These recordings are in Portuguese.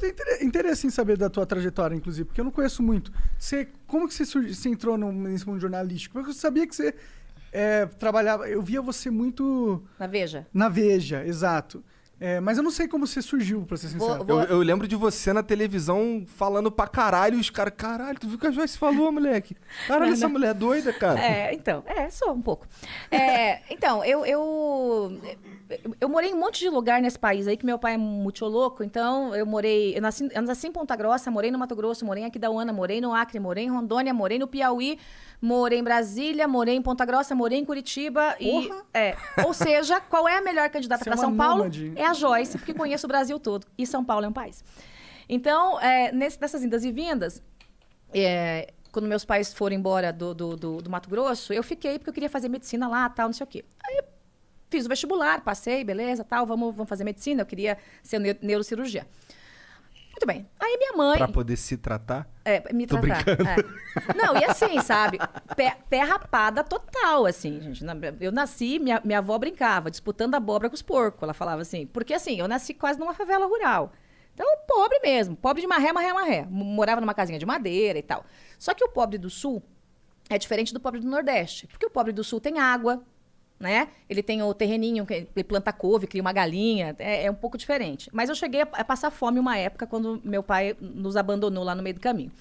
tenho interesse em saber da tua trajetória, inclusive, porque eu não conheço muito. Como que você entrou nesse mundo jornalístico? Porque eu sabia que você trabalhava... Eu via você muito... Na Veja? Na Veja, exato. Mas eu não sei como você surgiu, pra ser sincero. Eu lembro de você na televisão falando pra caralho, e os caras, caralho, tu viu o que a Joyce falou, moleque? Caralho, essa mulher é doida, cara. Sou um pouco. Então, eu morei em um monte de lugar nesse país aí, que meu pai é muito louco, então eu nasci em Ponta Grossa, morei no Mato Grosso, morei em Aquidauana, morei no Acre, morei em Rondônia, morei no Piauí, morei em Brasília, morei em Ponta Grossa, morei em Curitiba. Ou seja, qual é a melhor candidata para São Paulo? É a Joyce, porque conheço o Brasil todo. E São Paulo é um país. Então, nessas indas e vindas, quando meus pais foram embora do Mato Grosso, eu fiquei porque eu queria fazer medicina lá, tal, não sei o quê. Aí fiz o vestibular, passei, beleza, tal, vamos fazer medicina, eu queria ser neurocirurgiã. Muito bem. Aí minha mãe... Pra poder se tratar? Me Tô tratar. brincando. Não, e assim, sabe? Pé rapada total, assim, gente. Eu nasci, minha avó brincava, disputando abóbora com os porcos. Ela falava assim, porque assim, eu nasci quase numa favela rural. Então, pobre mesmo. Pobre de marré. Morava numa casinha de madeira e tal. Só que o pobre do Sul é diferente do pobre do Nordeste. Porque o pobre do Sul tem água, né? Ele tem o terreninho, ele planta couve, cria uma galinha, é um pouco diferente. Mas eu cheguei a passar fome uma época quando meu pai nos abandonou lá no meio do caminho.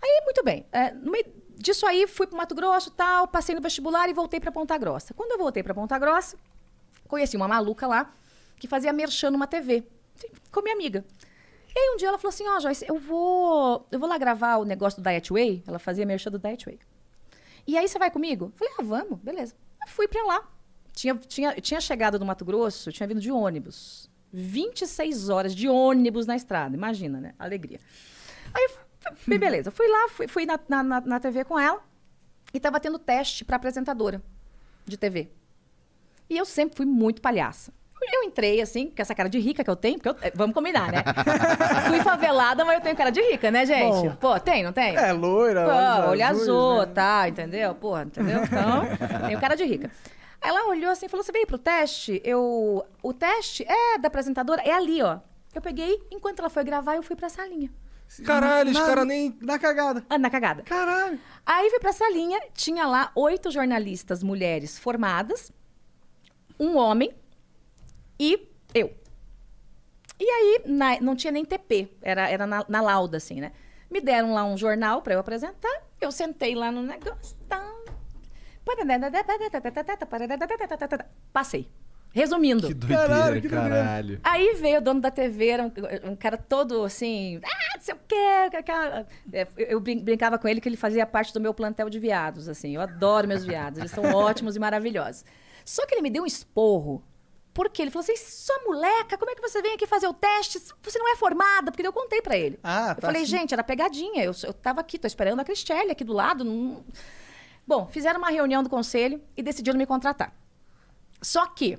Aí, muito bem. No meio disso aí, fui pro Mato Grosso, tal, passei no vestibular e voltei para Ponta Grossa. Quando eu voltei para Ponta Grossa, conheci uma maluca lá que fazia merchan numa TV, com minha amiga. E aí um dia ela falou assim, Joyce, eu vou lá gravar o negócio do Diet Way. Ela fazia merchan do Diet Way. E aí você vai comigo? Eu falei, vamos, beleza. Eu fui pra lá. Tinha chegado no Mato Grosso, tinha vindo de ônibus. 26 horas de ônibus na estrada. Imagina, né? Alegria. Aí, beleza. Fui lá, fui na TV com ela e tava tendo teste pra apresentadora de TV. E eu sempre fui muito palhaça. Eu entrei, assim, com essa cara de rica que eu tenho, porque vamos combinar, né? Fui favelada, mas eu tenho cara de rica, né, gente? Bom, pô, tem, não tem? Loira, olho azul, né? tá, entendeu? Porra, entendeu? Então, tenho cara de rica. Aí ela olhou assim e falou, você veio pro teste? O teste da apresentadora é ali, ó. Eu peguei, enquanto ela foi gravar, eu fui pra salinha. Caralho, os caras nem... Na cagada. Na cagada. Caralho. Aí fui pra salinha, tinha lá 8 jornalistas mulheres formadas, um homem e eu. E aí, não tinha nem TP, era na lauda, assim, né? Me deram lá um jornal pra eu apresentar, eu sentei lá no negócio, passei. Resumindo. Que doideira, caralho. Aí veio o dono da TV, era um cara todo assim, não sei o quê. Eu brincava com ele que ele fazia parte do meu plantel de viados, assim. Eu adoro meus viados, eles são ótimos e maravilhosos. Só que ele me deu um esporro. Por quê? Ele falou assim, sua moleca, como é que você vem aqui fazer o teste? Você não é formada, porque eu contei pra ele. Eu falei, assim. gente, era pegadinha. Eu tava aqui, tô esperando a Cristiane aqui do lado. Não... Bom, fizeram uma reunião do conselho e decidiram me contratar. Só que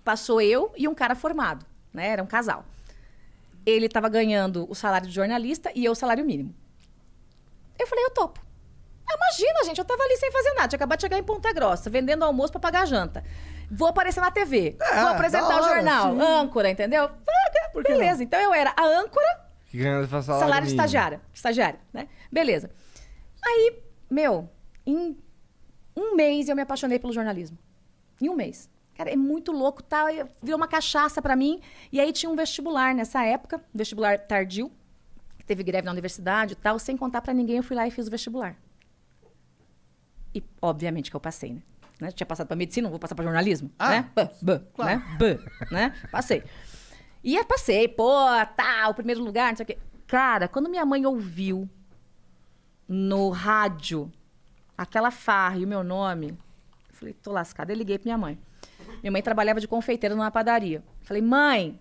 passou eu e um cara formado, né? Era um casal. Ele tava ganhando o salário de jornalista e eu o salário mínimo. Eu falei, eu topo. Imagina, gente, eu tava ali sem fazer nada. Tinha acabado de chegar em Ponta Grossa, vendendo almoço pra pagar a janta. Vou aparecer na TV, vou apresentar o jornal, sim. Âncora, entendeu? Beleza, então eu era a âncora, salário de estagiária, né? Beleza. Aí, em um mês eu me apaixonei pelo jornalismo. Em um mês. Cara, é muito louco, tá? Virou uma cachaça pra mim. E aí tinha um vestibular nessa época, vestibular tardio. Teve greve na universidade e tal. Sem contar pra ninguém, eu fui lá e fiz o vestibular. E, obviamente, que eu passei, né? Tinha passado pra medicina, não vou passar pra jornalismo, né? Claro. Né? Passei. E passei, o primeiro lugar, não sei o quê. Cara, quando minha mãe ouviu no rádio aquela farra e o meu nome, eu falei, tô lascada. Eu liguei pra minha mãe. Minha mãe trabalhava de confeiteira numa padaria. Falei, mãe,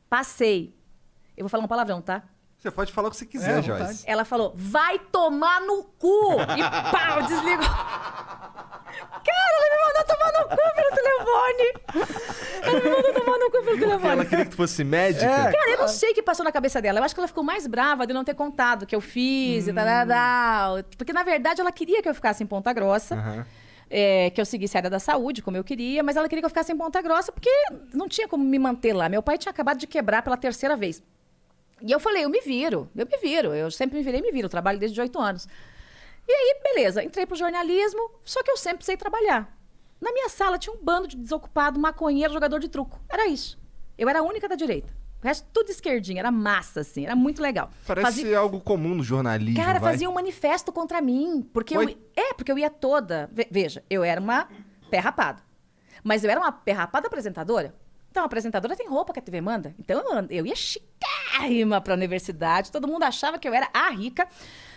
passei. Eu vou falar um palavrão, tá? Você pode falar o que você quiser, Joyce. Ela falou, vai tomar no cu! E pau, desligou. Cara, ela me mandou tomar no cu pelo telefone. Ela me mandou tomar no cu pelo telefone. Ela queria que tu fosse médica? Cara, eu não sei o que passou na cabeça dela. Eu acho que ela ficou mais brava de não ter contado que eu fiz e tal. Porque, na verdade, ela queria que eu ficasse em Ponta Grossa. Que eu seguisse a área da saúde, como eu queria. Mas ela queria que eu ficasse em Ponta Grossa porque não tinha como me manter lá. Meu pai tinha acabado de quebrar pela 3ª vez. E eu falei, eu me viro. Eu sempre me virei e me viro. Eu trabalho desde 18 anos. E aí, beleza, entrei pro jornalismo, só que eu sempre precisei trabalhar. Na minha sala tinha um bando de desocupado, maconheiro, jogador de truco. Era isso. Eu era a única da direita. O resto tudo esquerdinha, era massa, assim, era muito legal. Parece algo comum no jornalismo, Cara, vai. fazia um manifesto contra mim. Porque porque eu ia toda... Veja, eu era uma pé rapada. Mas eu era uma pé rapada apresentadora. Então, a apresentadora tem roupa que a TV manda. Então, eu ia chiquérrima pra universidade. Todo mundo achava que eu era a rica,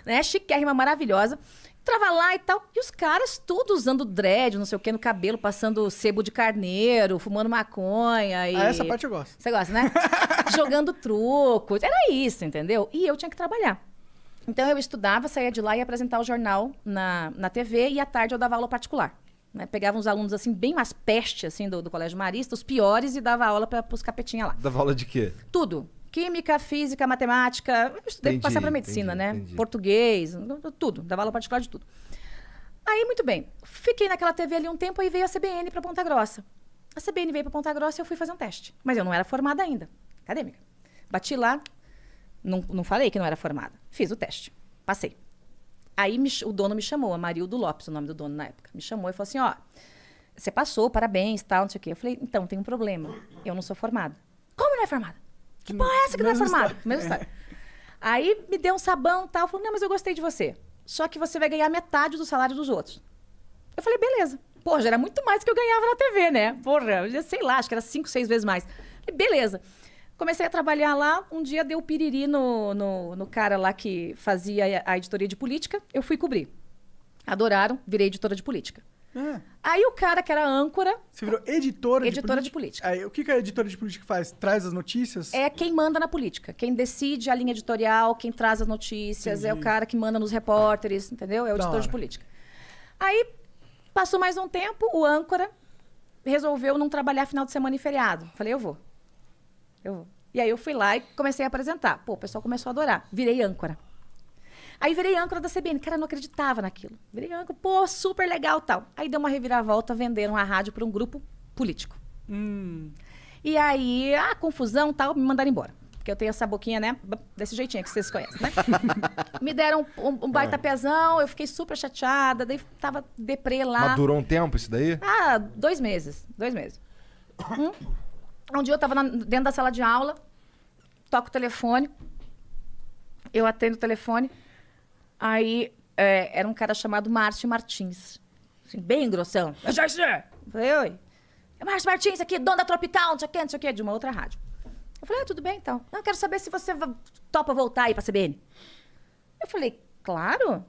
né? Chiquérrima, maravilhosa. Entrava lá e tal. E os caras tudo usando dread, não sei o quê, no cabelo, passando sebo de carneiro, fumando maconha. E... essa parte eu gosto. Você gosta, né? Jogando truco. Era isso, entendeu? E eu tinha que trabalhar. Então, eu estudava, saía de lá e ia apresentar o jornal na TV. E à tarde eu dava aula particular. Né? Pegava uns alunos, assim, bem mais peste, assim, do Colégio Marista, os piores, e dava aula para os capetinhas lá. Dava aula de quê? Tudo. Química, física, matemática. Eu estudei para passar para medicina, né? Entendi. Português, tudo. Dava aula particular de tudo. Aí, muito bem. Fiquei naquela TV ali um tempo, aí veio a CBN para Ponta Grossa. A CBN veio para Ponta Grossa e eu fui fazer um teste. Mas eu não era formada ainda. Acadêmica. Bati lá, não falei que não era formada. Fiz o teste. Passei. Aí o dono me chamou, Amarildo Lopes, o nome do dono na época. Me chamou e falou assim, ó, você passou, parabéns, tal, não sei o quê. Eu falei, então, tem um problema. Eu não sou formada. Como não é formada? Que porra é essa que não é formada? Mesma história. Aí me deu um sabão e tal. Falou, não, mas eu gostei de você. Só que você vai ganhar metade do salário dos outros. Eu falei, beleza. Porra, já era muito mais do que eu ganhava na TV, né? Porra, eu já sei lá, acho que era 5, 6 vezes mais. Falei, beleza. Comecei a trabalhar lá, um dia deu piriri no cara lá que fazia a editoria de política, eu fui cobrir. Adoraram, virei editora de política. Aí o cara que era âncora... Você virou editora de política? Editora de política. Aí, o que a editora de política faz? Traz as notícias? É quem manda na política, quem decide a linha editorial, quem traz as notícias, é o cara que manda nos repórteres, entendeu? É o editor de política. Aí, passou mais um tempo, o âncora resolveu não trabalhar final de semana e feriado. Falei, eu vou. E aí eu fui lá e comecei a apresentar. Pô, o pessoal começou a adorar. Virei âncora. Aí virei âncora da CBN. Cara, eu não acreditava naquilo. Virei âncora, pô, super legal, tal. Aí deu uma reviravolta, venderam a rádio para um grupo político. E aí, confusão, tal, me mandaram embora. Porque eu tenho essa boquinha, né, desse jeitinho que vocês conhecem, né? Me deram um baita pezão, eu fiquei super chateada, daí tava deprê lá. Mas durou um tempo isso daí? 2 meses. 2 meses. Um dia eu tava dentro da sala de aula, toco o telefone, eu atendo o telefone, aí era um cara chamado Márcio Martins, assim, bem grossão. Eu falei, oi, é Márcio Martins aqui, dono da Tropical, não sei o que, de uma outra rádio. Eu falei, tudo bem então. Não, quero saber se você topa voltar aí pra CBN. Eu falei, claro.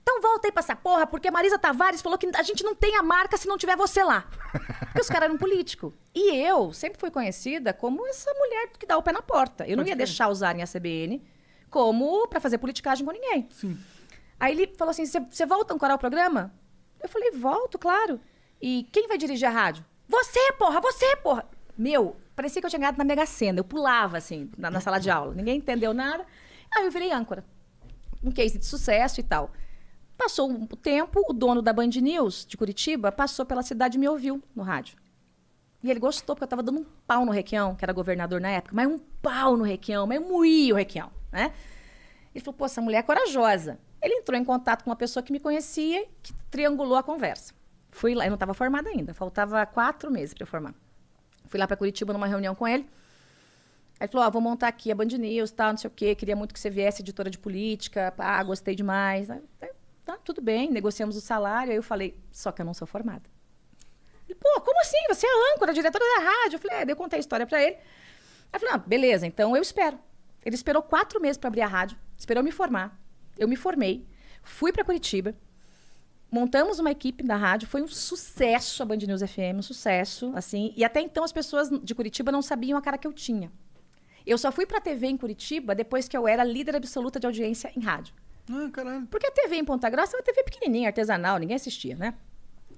Então volta aí pra essa porra, porque a Marisa Tavares falou que a gente não tem a marca se não tiver você lá. Porque os caras eram políticos. E eu sempre fui conhecida como essa mulher que dá o pé na porta. Eu não ia deixar usarem a CBN como pra fazer politicagem com ninguém. Sim. Aí ele falou assim, você volta a ancorar o programa? Eu falei, volto, claro. E quem vai dirigir a rádio? Você, porra! Meu, parecia que eu tinha ganhado na Mega Sena. Eu pulava, assim, na sala de aula. Ninguém entendeu nada. Aí eu virei âncora. Um case de sucesso e tal. Passou um tempo, o dono da Band News de Curitiba passou pela cidade e me ouviu no rádio. E ele gostou, porque eu estava dando um pau no Requião, que era governador na época, mas um pau no Requião, mas eu moí o Requião, né? Ele falou, pô, essa mulher é corajosa. Ele entrou em contato com uma pessoa que me conhecia, que triangulou a conversa. Fui lá, eu não estava formada ainda, faltava 4 meses para eu formar. Fui lá para Curitiba numa reunião com ele. Aí ele falou, vou montar aqui a Band News, tal, não sei o quê, queria muito que você viesse editora de política, gostei demais. Aí, tá, tudo bem, negociamos o salário. Aí eu falei, só que eu não sou formada. Ele, pô, como assim? Você é âncora, diretora da rádio. Eu falei, daí eu contei a história pra ele. Aí eu falei, beleza, então eu espero. Ele esperou 4 meses pra abrir a rádio, esperou me formar. Eu me formei, fui pra Curitiba, montamos uma equipe da rádio, foi um sucesso a Band News FM, um sucesso, assim. E até então as pessoas de Curitiba não sabiam a cara que eu tinha. Eu só fui pra TV em Curitiba depois que eu era líder absoluta de audiência em rádio. Caralho. Porque a TV em Ponta Grossa é uma TV pequenininha, artesanal, ninguém assistia, né?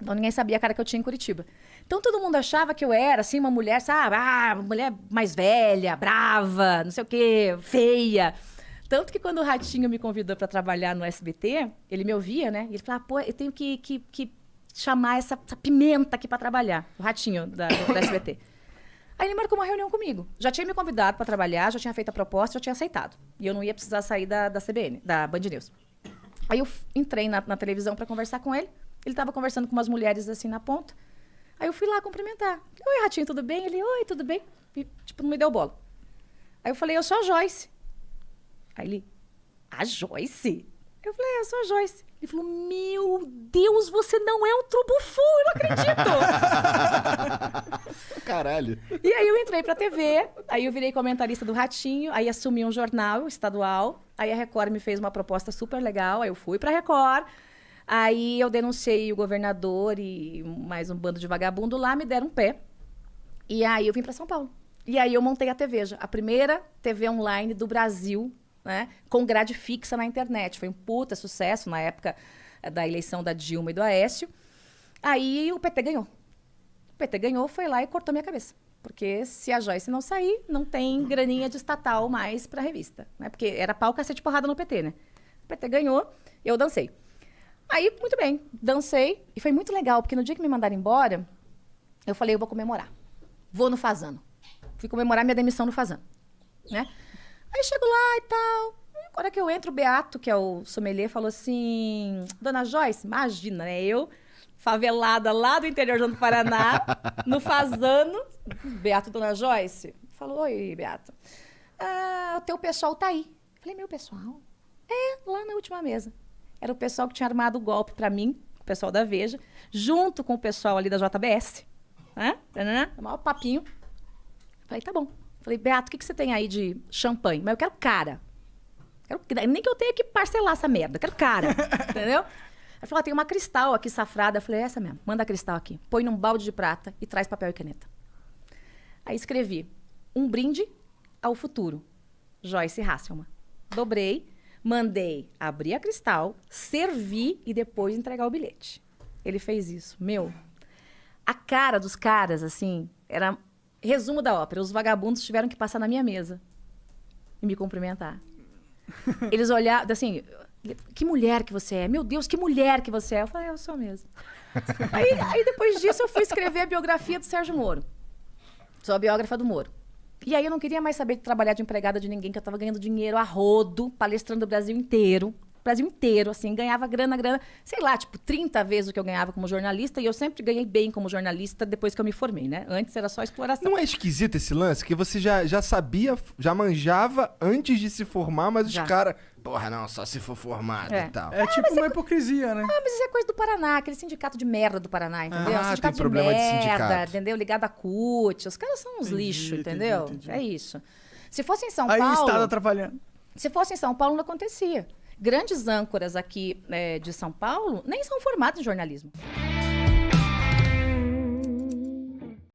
Então ninguém sabia a cara que eu tinha em Curitiba. Então todo mundo achava que eu era, assim, uma mulher, sabe? Uma mulher mais velha, brava, não sei o quê, feia. Tanto que quando o Ratinho me convidou para trabalhar no SBT, ele me ouvia, né? E ele falava, pô, eu tenho que chamar essa pimenta aqui para trabalhar. O Ratinho do SBT. Aí ele marcou uma reunião comigo. Já tinha me convidado para trabalhar, já tinha feito a proposta, já tinha aceitado. E eu não ia precisar sair da CBN, da Band News. Aí eu entrei na televisão para conversar com ele. Ele estava conversando com umas mulheres assim na ponta. Aí eu fui lá cumprimentar. Oi, Ratinho, tudo bem? Ele, oi, tudo bem? E, tipo, não me deu bola. Aí eu falei, eu sou a Joyce. Aí ele, a Joyce? Eu falei, eu sou a Joyce. Ele falou, meu Deus, você não é um trubufu, eu não acredito. Caralho. E aí eu entrei pra TV, aí eu virei comentarista do Ratinho, aí assumi um jornal estadual, aí a Record me fez uma proposta super legal, aí eu fui pra Record, aí eu denunciei o governador e mais um bando de vagabundo lá, me deram um pé, e aí eu vim pra São Paulo. E aí eu montei a TVja, a primeira TV online do Brasil, né, com grade fixa na internet. Foi um puta sucesso na época da eleição da Dilma e do Aécio. Aí o PT ganhou. O PT ganhou, foi lá e cortou minha cabeça. Porque se a Joyce não sair, não tem graninha de estatal mais pra revista. Né? Porque era pau, cacete, porrada no PT, né? O PT ganhou, eu dancei. Aí, muito bem, dancei. E foi muito legal, porque no dia que me mandaram embora, eu falei, eu vou comemorar. Vou no Fazano. Fui comemorar minha demissão no Fazano. Né? Aí chego lá e tal. Agora que eu entro, o Beato, que é o sommelier, falou assim... Dona Joyce, imagina, né? Eu, favelada lá do interior do Paraná, no Fazano. Beato, Dona Joyce. Falou, oi, Beato. O teu pessoal tá aí. Falei, meu pessoal? É, lá na última mesa. Era o pessoal que tinha armado o golpe pra mim, o pessoal da Veja, junto com o pessoal ali da JBS. Né? O maior papinho. Falei, tá bom. Falei, Beato, o que você tem aí de champanhe? Mas eu quero cara. Nem que eu tenha que parcelar essa merda. Eu quero cara. Entendeu? Ele falou, tem uma Cristal aqui safrada. Eu falei, essa mesmo. Manda a Cristal aqui. Põe num balde de prata e traz papel e caneta. Aí escrevi, um brinde ao futuro. Joyce Hasselman. Dobrei, mandei abrir a Cristal, servir e depois entregar o bilhete. Ele fez isso. Meu, a cara dos caras, assim, era... Resumo da ópera, os vagabundos tiveram que passar na minha mesa e me cumprimentar. Eles olharam, assim, que mulher que você é? Meu Deus, que mulher que você é? Eu falei, eu sou mesmo. Aí depois disso eu fui escrever a biografia do Sérgio Moro. Sou a biógrafa do Moro. E aí eu não queria mais saber de trabalhar de empregada de ninguém, que eu estava ganhando dinheiro a rodo, palestrando o Brasil inteiro. Brasil inteiro, assim, ganhava grana, sei lá, tipo, 30 vezes o que eu ganhava como jornalista, e eu sempre ganhei bem como jornalista depois que eu me formei, né? Antes era só exploração. Não é esquisito esse lance? Que você já sabia, já manjava antes de se formar, mas os caras... Porra, não, só se for formado e tal. É tipo uma hipocrisia, né? Mas isso é coisa do Paraná, aquele sindicato de merda do Paraná, entendeu? Ah, sindicato tem problema de sindicato. entendeu? Ligado à CUT, os caras são uns lixos, entendeu? Entendi. É isso. Se fosse em São Aí o Paulo... Estado atrapalhando. Se fosse em São Paulo, não acontecia. Grandes âncoras aqui de São Paulo nem são formados em jornalismo.